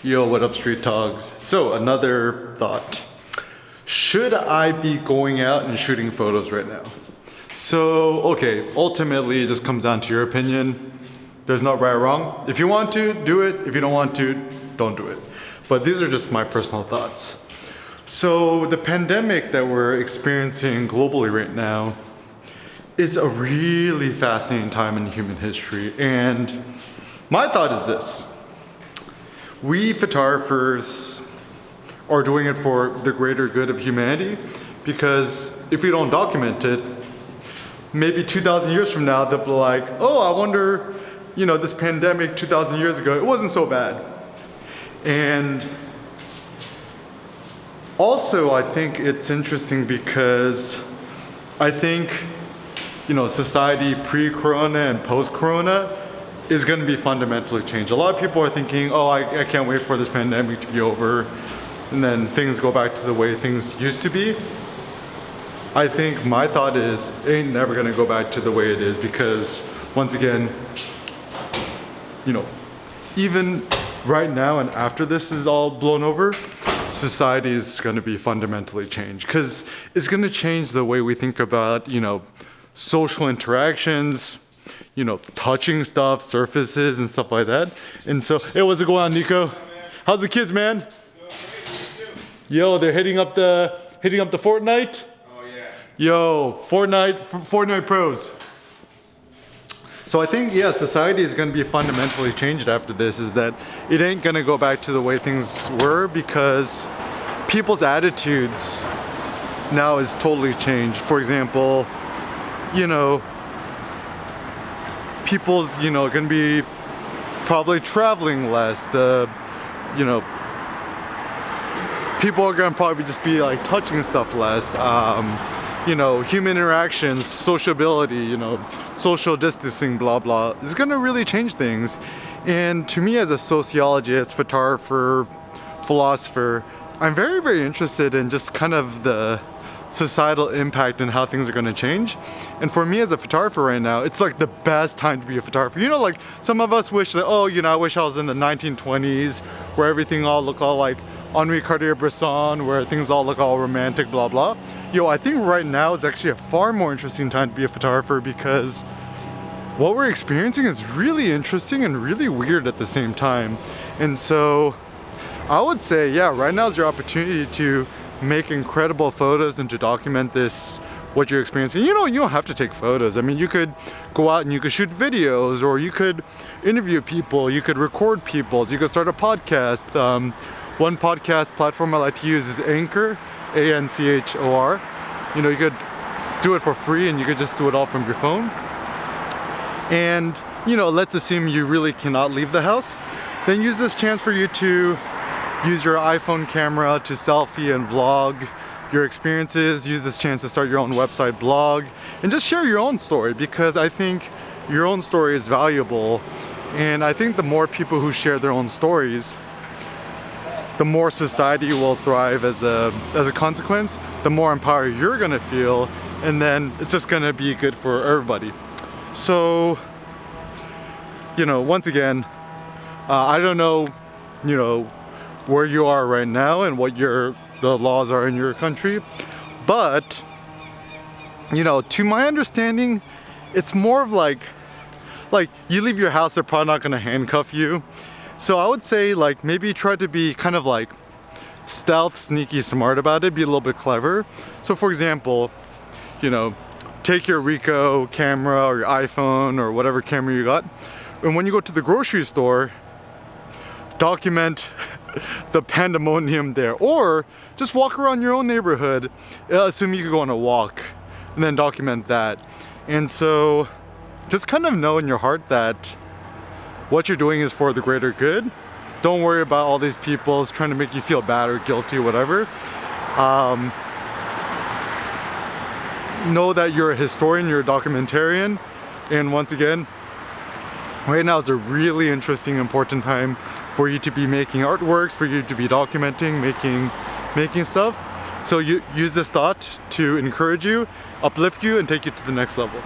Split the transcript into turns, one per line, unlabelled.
Yo, what up, Street Dogs? So, another thought. Should I be going out and shooting photos right now? So, okay, ultimately it just comes down to your opinion. There's no right or wrong. If you want to, do it. If you don't want to, don't do it. But these are just my personal thoughts. So, the pandemic that we're experiencing globally right now is a really fascinating time in human history. And my thought is this. We photographers are doing it for the greater good of humanity, because if we don't document it, maybe 2,000 years from now, they'll be like, oh, I wonder, this pandemic 2,000 years ago, it wasn't so bad. And also, I think it's interesting because I think, society pre-corona and post-corona is going to be fundamentally changed. A lot of people are thinking, oh, I can't wait for this pandemic to be over, and then things go back to the way things used to be. I think my thought is, it ain't never going to go back to the way it is, because once again, even right now and after this is all blown over, society is going to be fundamentally changed, because it's going to change the way we think about, social interactions, touching stuff, surfaces and stuff like that. And so, hey, what's it going on, Nico? How's the kids, man? Yo, they're hitting up the Fortnite?
Oh yeah.
Yo, Fortnite pros. So I think, society is going to be fundamentally changed after this, is that it ain't going to go back to the way things were, because people's attitudes now is totally changed. For example, people's, going to be probably traveling less. People are going to probably just be like touching stuff less. Human interactions, sociability, social distancing, blah, blah, is going to really change things. And to me, as a sociologist, photographer, philosopher, I'm very, very interested in just kind of the societal impact and how things are going to change. And for me as a photographer right now, it's like the best time to be a photographer. Like some of us wish that, I wish I was in the 1920s where everything all looked all like Henri Cartier-Bresson, where things all look all romantic, blah, blah. I think right now is actually a far more interesting time to be a photographer, because what we're experiencing is really interesting and really weird at the same time. And so I would say, right now is your opportunity to make incredible photos and to document what you're experiencing. You don't have to take photos. I mean, you could go out and you could shoot videos, or you could interview people, you could record people, you could start a podcast. One podcast platform I like to use is Anchor, A-N-C-H-O-R. You could do it for free, and you could just do it all from your phone. And, let's assume you really cannot leave the house. Then use this chance for you to use your iPhone camera to selfie and vlog your experiences. Use this chance to start your own website, blog, and just share your own story, because I think your own story is valuable. And I think the more people who share their own stories, the more society will thrive as a consequence, the more empowered you're gonna feel, and then it's just gonna be good for everybody. So, once again, I don't know, where you are right now and what the laws are in your country, but, to my understanding, it's more of like you leave your house, they're probably not gonna handcuff you. So I would say maybe try to be kind of stealth, sneaky, smart about it, be a little bit clever. So for example, take your Ricoh camera or your iPhone or whatever camera you got, and when you go to the grocery store, document the pandemonium there, or just walk around your own neighborhood, assuming you could go on a walk, and then document that. And so just kind of know in your heart that what you're doing is for the greater good. Don't worry about all these people trying to make you feel bad or guilty or whatever. Know that you're a historian, you're a documentarian, and once again, right now is a really interesting, important time for you to be making artworks, for you to be documenting, making stuff. So you use this thought to encourage you, uplift you, and take you to the next level.